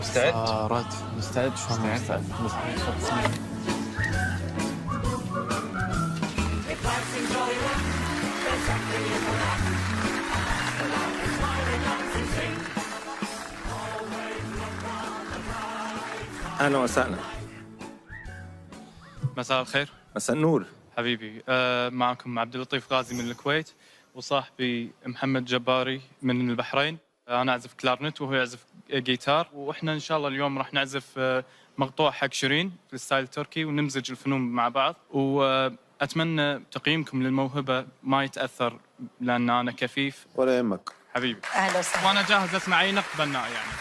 مستعد؟ مستعد شو مستعد؟ أهلا وسهلا. مساء الخير مساء النور. حبيبي. معكم عبد اللطيف غازي من الكويت، وصاحبي محمد جباري من البحرين. أنا أعزف كلارنت وهو يعزف جيتار، وإحنا إن شاء الله اليوم راح نعزف مقطوع حق شيرين في الستايل التركي ونمزج الفنون مع بعض. وأتمنى تقييمكم للموهبة ما يتأثر لأن أنا كفيف. ولا يهمك حبيبي. أهلا وسهلا. وأنا جاهز أسمع أي نقد بناء يعني.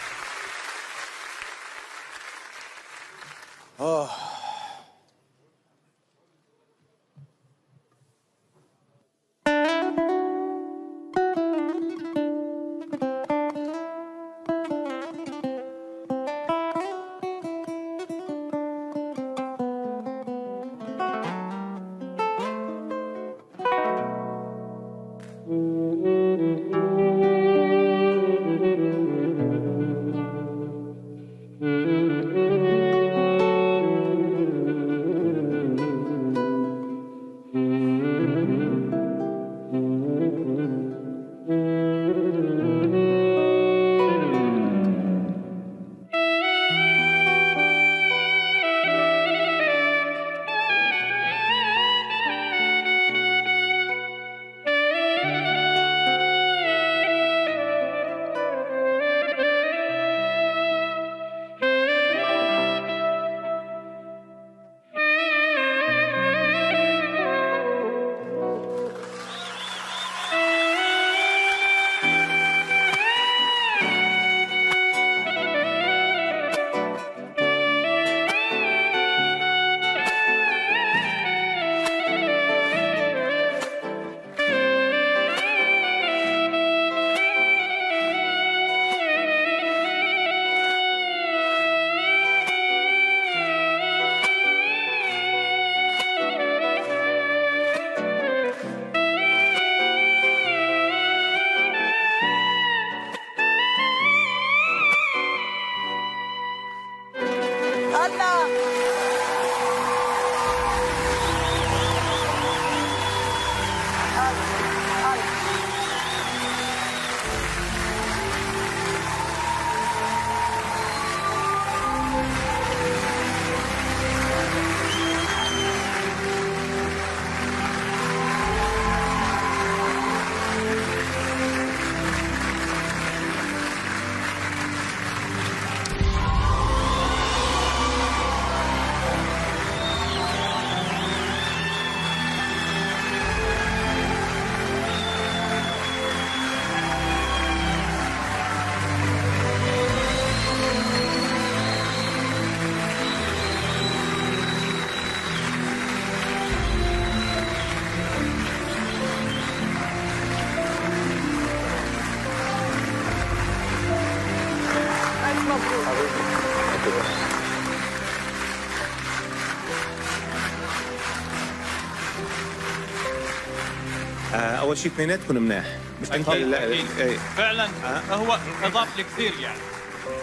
أول شيء اثنيناتكم مناح، مش أنت. أكيد. فعلا هو أضاف لي كثير يعني.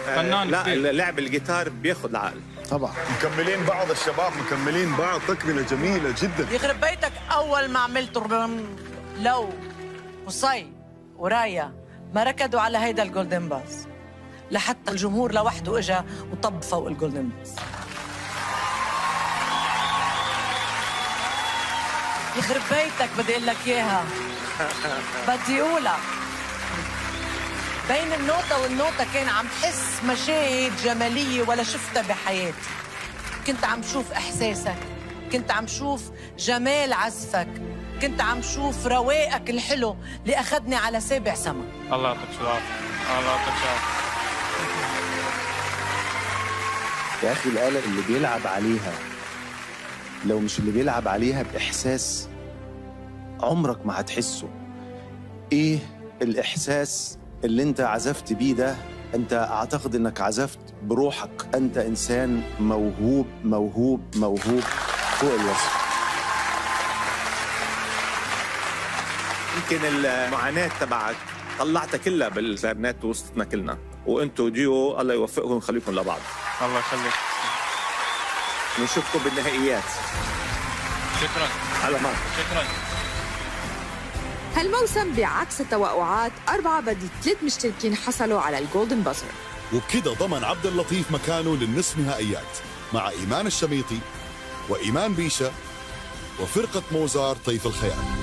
فنان لا كثير. لعب الجيتار بياخذ العقل طبعا. مكملين بعض الشباب، مكملين بعض، تكملة جميلة جدا. يخرب بيتك، أول ما عملت لو قصي ورايا ما ركضوا على هيدا الجولدن باس، لحتى الجمهور لوحده اجى وطب فوق الجولدن باس. يخرب بيتك، بدي اقول لك اياها. بدي اقولها. بين النوتة والنوتة كان عم حس مشاهد جمالية ولا شفتها بحياتي. كنت عم شوف إحساسك، كنت عم شوف جمال عزفك، كنت عم شوف رواقك الحلو اللي أخذني على سابع سما. الله يعطيك العافية. الله يعطيك العافية. يا أخي الآلة اللي بيلعب عليها، لو مش اللي بيلعب عليها بإحساس عمرك ما هتحسه. إيه الإحساس اللي أنت عزفت بيه ده؟ أنت أعتقد أنك عزفت بروحك. أنت إنسان موهوب موهوب موهوب فوق الوصف. يمكن المعاناة تبعك طلعتها كلها بالكلارنت ووسطنا كلنا، وانتم ديو الله يوفقكم ويخليكم لبعض. الله يخليك. ونشوفكم بالنهائيات. شكرا. على معك. شكرا. هالموسم بعكس التوقعات 4 بدل 3 مشتركين حصلوا على الجولدن بازر، وبكده ضمن عبد اللطيف مكانه للنصف نهائيات مع إيمان الشميطي وإيمان بيشة وفرقة موزار طيف الخيال.